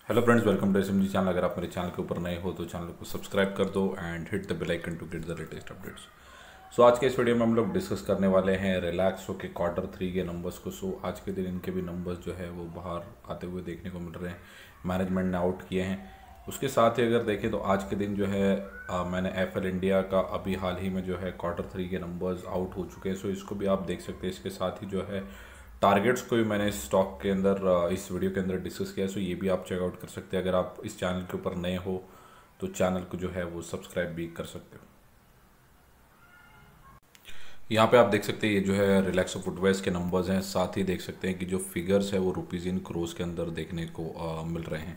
Hello friends, welcome to SMG channel. अगर आप मेरे चैनल के ऊपर नए हो तो चैनल को सब्सक्राइब कर दो and hit the bell icon to get the latest updates. So आज के इस वीडियो में हम लोग डिस्कस करने वाले हैं रिलैक्सो के क्वार्टर 3 के नंबर्स को। सो आज के दिन इनके भी नंबर्स जो है वो बाहर आते हुए देखने को मिल रहे हैं, मैनेजमेंट ने आउट किए हैं। उसके साथ ही अगर देखें तो आज के दिन जो है मैंने एफएल इंडिया का अभी हाल ही में जो है क्वार्टर 3 के नंबर्स आउट हो चुके हैं। सो इसको भी आप देख सकते हैं। इसके साथ ही जो है टारगेट्स को भी मैंने स्टॉक के अंदर इस वीडियो के अंदर डिस्कस किया। सो ये भी आप चेकआउट कर सकते हैं। अगर आप इस चैनल के ऊपर नए हो तो चैनल को जो है वो सब्सक्राइब भी कर सकते हो। यहाँ पे आप देख सकते हैं ये जो है रिलैक्सो फुटवेयर्स के नंबर्स हैं। साथ ही देख सकते हैं कि जो फिगर्स है वो रुपीज़ इन क्रोर्स के अंदर देखने को मिल रहे हैं।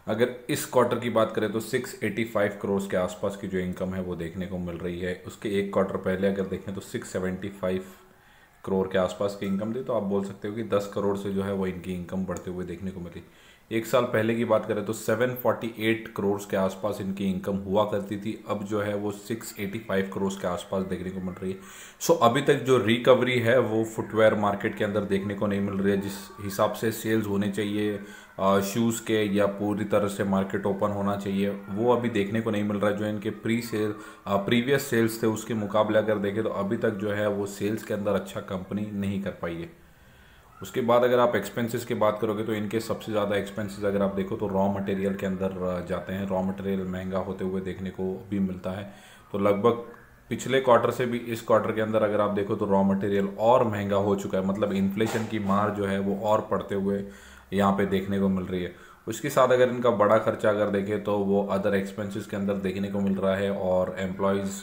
अगर इस क्वार्टर की बात करें तो 685 करोड़ के आसपास की जो इनकम है वो देखने को मिल रही है। उसके एक क्वार्टर पहले अगर देखें तो 675 करोड़ के आसपास की इनकम थी। तो आप बोल सकते हो कि 10 करोड़ से जो है वो इनकी इनकम बढ़ते हुए देखने को मिली। एक साल पहले की बात करें तो 748 करोड़ के आसपास इनकी इनकम हुआ करती थी। अब जो है वो 685 करोड़ के आसपास देखने को मिल रही है। सो अभी तक जो रिकवरी है वो फुटवेयर मार्केट के अंदर देखने को नहीं मिल रही है। जिस हिसाब से सेल्स होने चाहिए शूज़ के, या पूरी तरह से मार्केट ओपन होना चाहिए, वो अभी देखने को नहीं मिल रहा है। जो इनके प्रीवियस सेल्स थे उसके मुकाबले अगर देखें तो अभी तक जो है वो सेल्स के अंदर अच्छा कंपनी नहीं कर पाई है। उसके बाद अगर आप एक्सपेंसेस की बात करोगे तो इनके सबसे ज़्यादा एक्सपेंसेस अगर आप देखो तो रॉ मटेरियल के अंदर जाते हैं। रॉ मटेरियल महंगा होते हुए देखने को भी मिलता है। तो लगभग पिछले क्वार्टर से भी इस क्वार्टर के अंदर अगर आप देखो तो रॉ मटेरियल और महंगा हो चुका है। मतलब इन्फ्लेशन की मार जो है वो और पड़ते हुए यहाँ पे देखने को मिल रही है। उसके साथ अगर इनका बड़ा खर्चा अगर देखें तो वो अदर एक्सपेंसेस के अंदर देखने को मिल रहा है। और एम्प्लॉयज़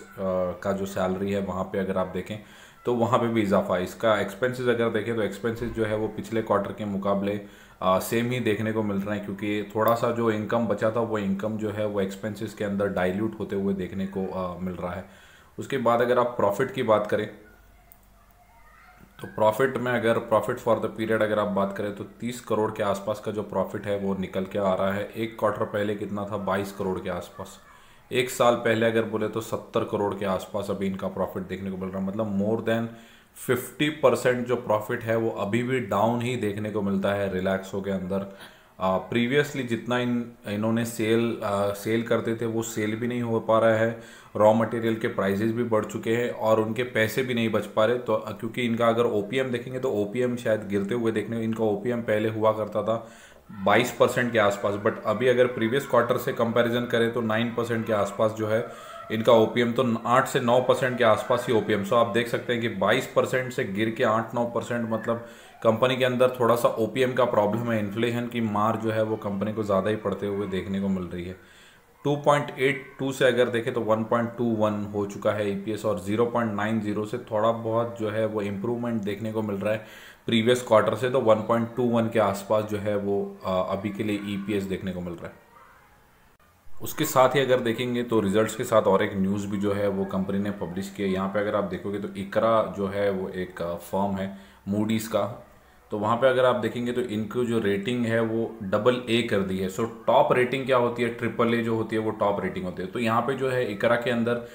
का जो सैलरी है वहाँ पे अगर आप देखें तो वहाँ पे भी इजाफा है। इसका एक्सपेंसेस अगर देखें तो एक्सपेंसेस जो है वो पिछले क्वार्टर के मुकाबले सेम ही देखने को मिल रहे हैं, क्योंकि थोड़ा सा जो इनकम बचा था वो इनकम जो है वो एक्सपेंसेस के अंदर डाइल्यूट होते हुए देखने को मिल रहा है। उसके बाद अगर आप प्रॉफिट की बात करें तो प्रॉफिट में अगर प्रॉफिट फॉर द पीरियड अगर आप बात करें तो 30 करोड़ के आसपास का जो प्रॉफिट है वो निकल के आ रहा है। एक क्वार्टर पहले कितना था, 22 करोड़ के आसपास। एक साल पहले अगर बोले तो 70 करोड़ के आसपास अभी इनका प्रॉफिट देखने को मिल रहा है। मतलब मोर देन 50% जो प्रॉफिट है वो अभी भी डाउन ही देखने को मिलता है रिलैक्सो के अंदर। प्रीवियसली जितना इन्होंने सेल करते थे वो सेल भी नहीं हो पा रहा है। रॉ मटेरियल के प्राइजेस भी बढ़ चुके हैं और उनके पैसे भी नहीं बच पा रहे। तो क्योंकि इनका अगर ओपीएम देखेंगे तो ओपीएम शायद गिरते हुए देखने को, इनका ओपीएम पहले हुआ करता था 22% के आसपास, बट अभी अगर प्रीवियस क्वार्टर से कंपैरिजन करें तो 9% के आसपास जो है इनका ओपीएम, तो 8 से 9% के आसपास ही ओपीएम। सो आप देख सकते हैं कि 22% से गिर के 8-9%, मतलब कंपनी के अंदर थोड़ा सा ओपीएम का प्रॉब्लम है। इन्फ्लेशन की मार जो है वो कंपनी को ज़्यादा ही पड़ते हुए देखने को मिल रही है। 2.82 से अगर देखें तो 1.21 हो चुका है ईपीएस, और 0.90 से थोड़ा बहुत जो है वो इम्प्रूवमेंट देखने को मिल रहा है प्रीवियस क्वार्टर से। तो 1.21 के आसपास जो है वो अभी के लिए ईपीएस देखने को मिल रहा है। उसके साथ ही अगर देखेंगे तो रिजल्ट्स के साथ और एक न्यूज़ भी जो है वो कंपनी ने पब्लिश किया। यहाँ पे अगर आप देखोगे तो इकरा जो है वो एक फर्म है मूडीज़ का। तो वहाँ पे अगर आप देखेंगे तो इनको जो रेटिंग है वो AA कर दी है। सो टॉप रेटिंग क्या होती है, AAA जो होती है वो टॉप रेटिंग होती है। तो यहाँ पे जो है इकरा के अंदर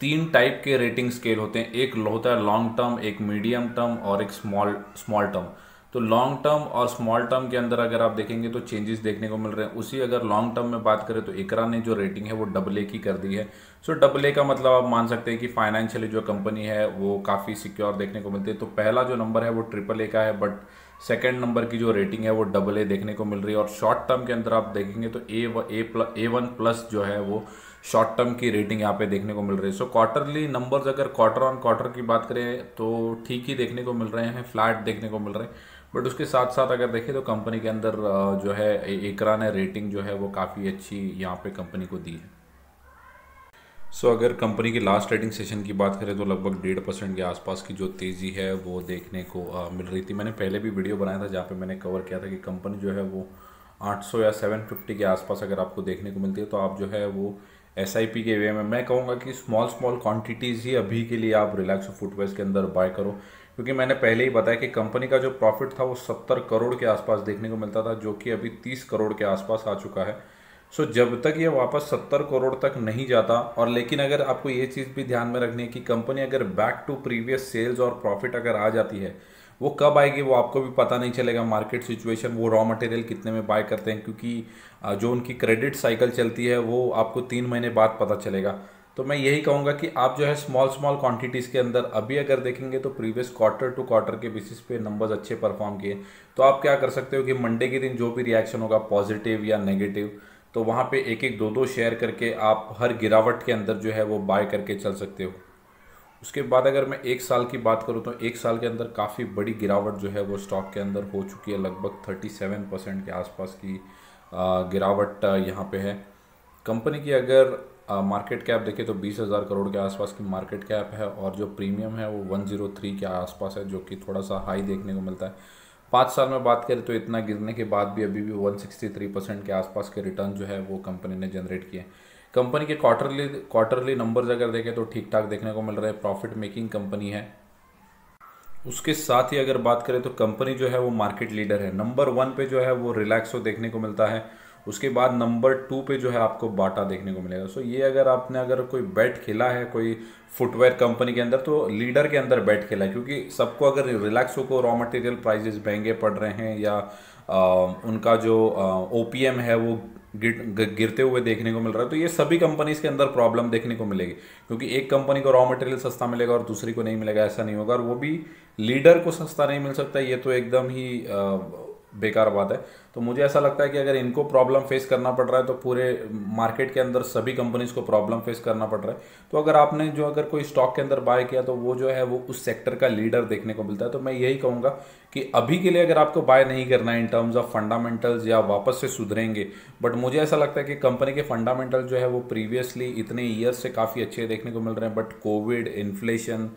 3 टाइप के रेटिंग स्केल होते हैं। एक होता है लॉन्ग टर्म, एक मीडियम टर्म और एक स्मॉल टर्म। तो लॉन्ग टर्म और स्मॉल टर्म के अंदर अगर आप देखेंगे तो चेंजेस देखने को मिल रहे हैं। उसी अगर लॉन्ग टर्म में बात करें तो इकरा ने जो रेटिंग है वो AA की कर दी है। सो AA का मतलब आप मान सकते हैं कि फाइनेंशियली जो कंपनी है वो काफ़ी सिक्योर देखने को मिलती है। तो पहला जो नंबर है वो AAA का है, बट सेकेंड नंबर की जो रेटिंग है वो AA देखने को मिल रही है। और शॉर्ट टर्म के अंदर आप देखेंगे तो A1+ जो है वो शॉर्ट टर्म की रेटिंग यहाँ पे देखने को मिल रही है। सो क्वार्टरली नंबर्स अगर क्वार्टर ऑन क्वार्टर की बात करें तो ठीक ही देखने को मिल रहे हैं, फ्लैट देखने को मिल रहे हैं। बट उसके साथ साथ अगर देखें तो कंपनी के अंदर जो है इकरा ने रेटिंग जो है वो काफ़ी अच्छी यहाँ पे कंपनी को दी है। सो अगर कंपनी की लास्ट ट्रेडिंग सेशन की बात करें तो लगभग 1.5% के आसपास की जो तेज़ी है वो देखने को मिल रही थी। मैंने पहले भी वीडियो बनाया था जहाँ पे मैंने कवर किया था कि कंपनी जो है वो 800 या 750 के आसपास अगर आपको देखने को मिलती है तो आप जो है वो SIP के वे में मैं कहूँगा कि स्मॉल क्वांटिटीज़ ही अभी के लिए आप रिलैक्सो फुटवेयर्स के अंदर बाय करो। क्योंकि मैंने पहले ही बताया कि कंपनी का जो प्रॉफिट था वो 70 करोड़ के आसपास देखने को मिलता था, जो कि अभी 30 करोड़ के आसपास आ चुका है। सो जब तक ये वापस 70 करोड़ तक नहीं जाता, और लेकिन अगर आपको ये चीज़ भी ध्यान में रखनी है कि कंपनी अगर बैक टू प्रीवियस सेल्स और प्रॉफिट अगर आ जाती है वो कब आएगी वो आपको भी पता नहीं चलेगा। मार्केट सिचुएशन, वो रॉ मटेरियल कितने में बाय करते हैं, क्योंकि जो उनकी क्रेडिट साइकिल चलती है वो आपको 3 महीने बाद पता चलेगा। तो मैं यही कहूँगा कि आप जो है स्मॉल स्मॉल क्वांटिटीज़ के अंदर अभी अगर देखेंगे तो प्रीवियस क्वार्टर टू क्वार्टर के बेसिस पे नंबर्स अच्छे परफॉर्म किए। तो आप क्या कर सकते हो कि मंडे के दिन जो भी रिएक्शन होगा पॉजिटिव या नेगेटिव, तो वहाँ पे एक एक दो दो शेयर करके आप हर गिरावट के अंदर जो है वो बाय करके चल सकते हो। उसके बाद अगर मैं 1 साल की बात करूँ तो 1 साल के अंदर काफ़ी बड़ी गिरावट जो है वो स्टॉक के अंदर हो चुकी है। लगभग 37% के आसपास की गिरावट यहाँ पे है। कंपनी की अगर मार्केट कैप देखें तो 20,000 करोड़ के आसपास की मार्केट कैप है, और जो प्रीमियम है वो 103 के आसपास है, जो कि थोड़ा सा हाई देखने को मिलता है। 5 साल में बात करें तो इतना गिरने के बाद भी अभी भी 163% के आसपास के रिटर्न जो है वो कंपनी ने जनरेट किए। कंपनी के क्वार्टरली नंबर्स अगर देखें तो ठीक ठाक देखने को मिल रहे हैं, प्रॉफिट मेकिंग कंपनी है। उसके साथ ही अगर बात करें तो कंपनी जो है वो मार्केट लीडर है। नंबर 1 पे जो है वो रिलैक्सो देखने को मिलता है। उसके बाद नंबर 2 पे जो है आपको बाटा देखने को मिलेगा। सो ये अगर कोई बेट खेला है कोई फुटवेयर कंपनी के अंदर, तो लीडर के अंदर बेट खेला है, क्योंकि सबको अगर रिलैक्सो को रॉ मटेरियल प्राइजेस महंगे पड़ रहे हैं या उनका जो ओपीएम है वो गिरते हुए देखने को मिल रहा है, तो ये सभी कंपनीज के अंदर प्रॉब्लम देखने को मिलेगी। क्योंकि एक कंपनी को रॉ मटेरियल सस्ता मिलेगा और दूसरी को नहीं मिलेगा, ऐसा नहीं होगा। और वो भी लीडर को सस्ता नहीं मिल सकता, ये तो एकदम ही बेकार बात है। तो मुझे ऐसा लगता है कि अगर इनको प्रॉब्लम फेस करना पड़ रहा है तो पूरे मार्केट के अंदर सभी कंपनीज को प्रॉब्लम फेस करना पड़ रहा है। तो अगर कोई स्टॉक के अंदर बाय किया तो वो जो है वो उस सेक्टर का लीडर देखने को मिलता है। तो मैं यही कहूँगा कि अभी के लिए अगर आपको बाय नहीं करना है इन टर्म्स ऑफ फंडामेंटल्स या वापस से सुधरेंगे, बट मुझे ऐसा लगता है कि कंपनी के फंडामेंटल जो है वो प्रीवियसली इतने ईयर्स से काफ़ी अच्छे देखने को मिल रहे हैं, बट कोविड, इन्फ्लेशन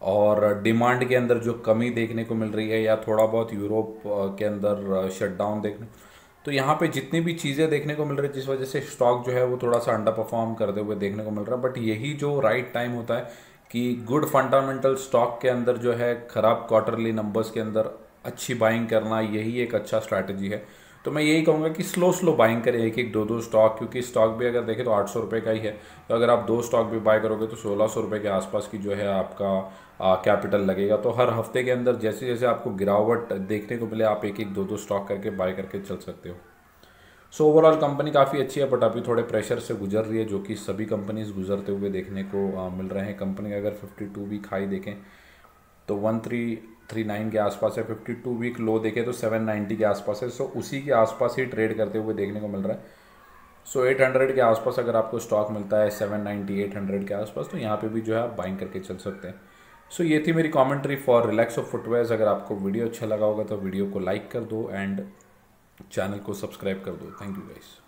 और डिमांड के अंदर जो कमी देखने को मिल रही है, या थोड़ा बहुत यूरोप के अंदर शटडाउन देखने, तो यहाँ पे जितनी भी चीज़ें देखने को मिल रही है जिस वजह से स्टॉक जो है वो थोड़ा सा अंडर परफॉर्म करते हुए देखने को मिल रहा है। बट यही जो राइट टाइम होता है कि गुड फंडामेंटल स्टॉक के अंदर जो है खराब क्वार्टरली नंबर्स के अंदर अच्छी बाइंग करना, यही एक अच्छा स्ट्रैटेजी है। तो मैं यही कहूँगा कि स्लो स्लो बाइंग करें, एक एक दो दो स्टॉक, क्योंकि स्टॉक भी अगर देखें तो 800 रुपये का ही है। तो अगर आप 2 स्टॉक भी बाय करोगे तो 1600 रुपये के आसपास की जो है आपका कैपिटल लगेगा। तो हर हफ्ते के अंदर जैसे जैसे आपको गिरावट देखने को मिले आप एक एक दो दो स्टॉक करके बाय करके चल सकते हो। सो ओवरऑल कंपनी काफ़ी अच्छी है, बट अभी थोड़े प्रेशर से गुजर रही है, जो कि सभी कंपनीज गुजरते हुए देखने को मिल रहे हैं। कंपनी का अगर 52 वीक हाई देखें तो 1339 के आसपास है, 52 वीक लो देखें तो 790 के आसपास है। सो उसी के आसपास ही ट्रेड करते हुए देखने को मिल रहा है। सो 800 के आसपास अगर आपको स्टॉक मिलता है, 790 800 के आसपास, तो यहाँ पे भी जो है आप बाइंग करके चल सकते हैं। सो ये थी मेरी कमेंट्री फॉर रिलैक्सो फुटवेयर्स। अगर आपको वीडियो अच्छा लगा होगा तो वीडियो को लाइक कर दो एंड चैनल को सब्सक्राइब कर दो। Thank you guys.